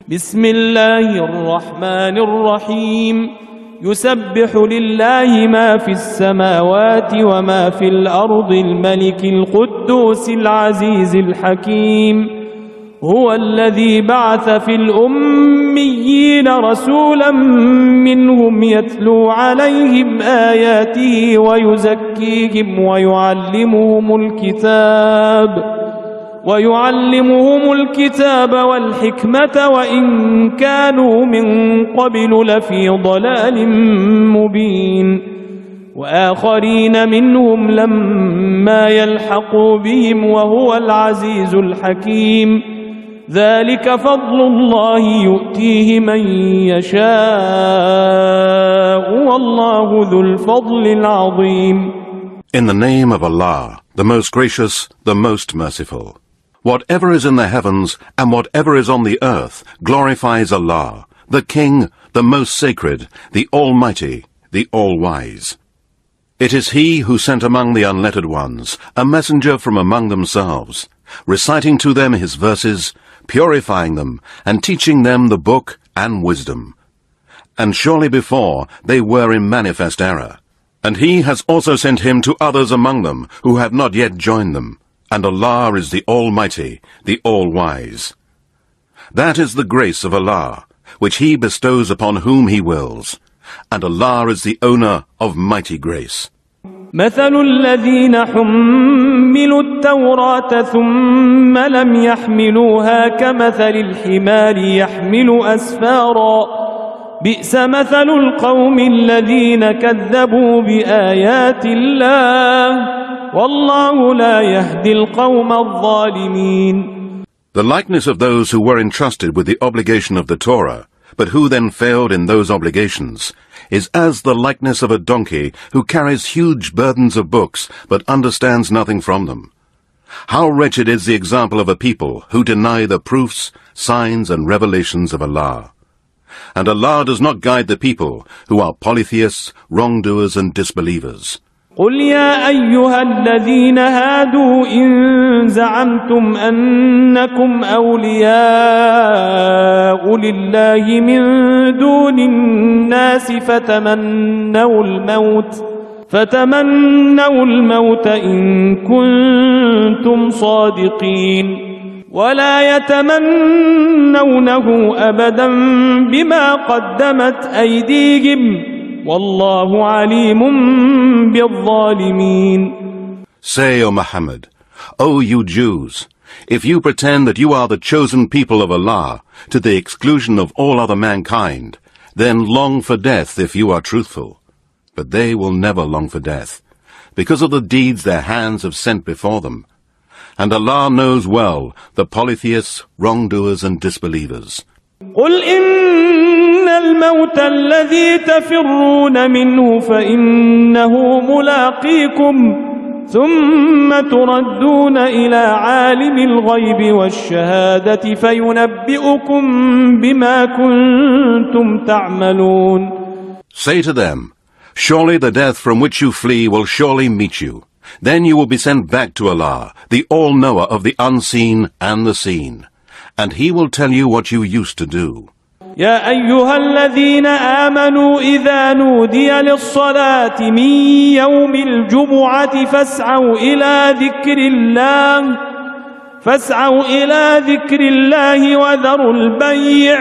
بسم الله الرحمن الرحيم يسبح لله ما في السماوات وما في الأرض الملك القدوس العزيز الحكيم هو الذي بعث في الأميين رسولا منهم يتلو عليهم آياته ويزكيهم ويعلمهم الكتاب والحكمة وإن كانوا من قبل لفي ضلال مبين وآخرين منهم لما يلحقوا بهم وهو العزيز الحكيم ذلك فضل الله يؤتيه من يشاء والله ذو الفضل العظيم. In the name of Allah, the most gracious, the most merciful. Whatever is in the heavens and whatever is on the earth glorifies Allah, the King, the most sacred, the Almighty, the All-Wise. It is He who sent among the unlettered ones a messenger from among themselves, reciting to them His verses, purifying them, and teaching them the book and wisdom. And surely before they were in manifest error. And He has also sent Him to others among them who have not yet joined them. And Allah is the Almighty, the All-Wise. That is the grace of Allah, which He bestows upon whom He wills. And Allah is the owner of mighty grace. مثل الذين حملوا التوراة ثم لم يحملوها كمثل الحمار يحمل أسفارا بئس مثل القوم الذين كذبوا بآيات الله والله لا يهدي القوم الظالمين. The likeness of those who were entrusted with the obligation of the Torah, but who then failed in those obligations, is as the likeness of a donkey who carries huge burdens of books but understands nothing from them. How wretched is the example of a people who deny the proofs, signs and revelations of Allah. And Allah does not guide the people who are polytheists, wrongdoers and disbelievers. قل يا أيها الذين هادوا إن زعمتم أنكم أولياء لله من دون الناس فتمنوا الموت إن كنتم صادقين ولا يتمنونه أبدا بما قدمت أيديهم والله عليم بالظالمين. Say, O Muhammad, O you Jews, if you pretend that you are the chosen people of Allah to the exclusion of all other mankind, then long for death if you are truthful. But they will never long for death, because of the deeds their hands have sent before them. And Allah knows well the polytheists, wrongdoers and disbelievers. قل إن الموت الذي تفرون منه فإنه ملاقيكم ثم تردون إلى عالم الغيب والشهادة فينبئكم بما كنتم تعملون. Say to them, surely the death from which you flee will surely meet you. Then you will be sent back to Allah, the all-knower of the unseen and the seen. And He will tell you what you used to do. يا أيها الذين آمنوا إذا نودي للصلاة من يوم الجمعة فاسعوا إلى ذكر الله وذروا البيع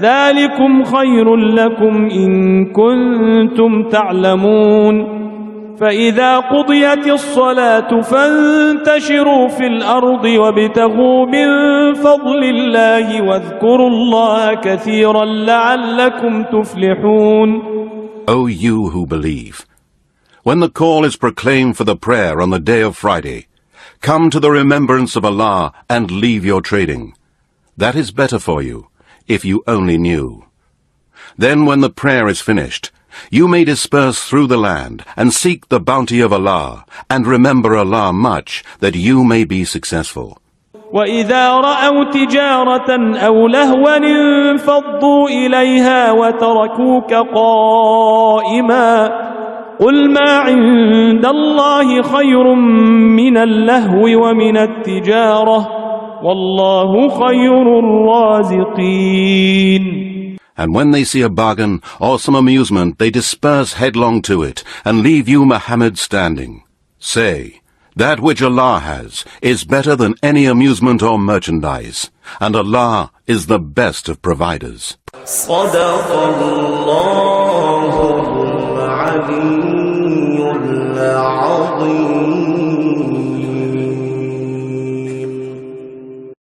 ذلكم خير لكم إن كنتم تعلمون. فإذا قضيت الصلاة فانتشروا في الأرض وابتغوا من فضل الله واذكروا الله كثيرا لعلكم تفلحون. O you who believe, when the call is proclaimed for the prayer on the day of Friday, come to the remembrance of Allah and leave your trading. That is better for you, if you only knew. Then when the prayer is finished, you may disperse through the land and seek the bounty of Allah and remember Allah much that you may be successful. وَإِذَا رَأَوْا تِجَارَةً أَوْ لَهْوًا انفَضُّوا إِلَيْهَا وَتَرَكُوكَ قَائِمًا قُلْ مَا عِندَ اللَّهِ خَيْرٌ مِّنَ اللَّهْوِ وَمِنَ التِّجَارَةِ والله خير الرازقين. And when they see a bargain or some amusement, they disperse headlong to it, and leave you, Muhammad, standing. Say, that which Allah has is better than any amusement or merchandise, and Allah is the best of providers. صدق الله العليم.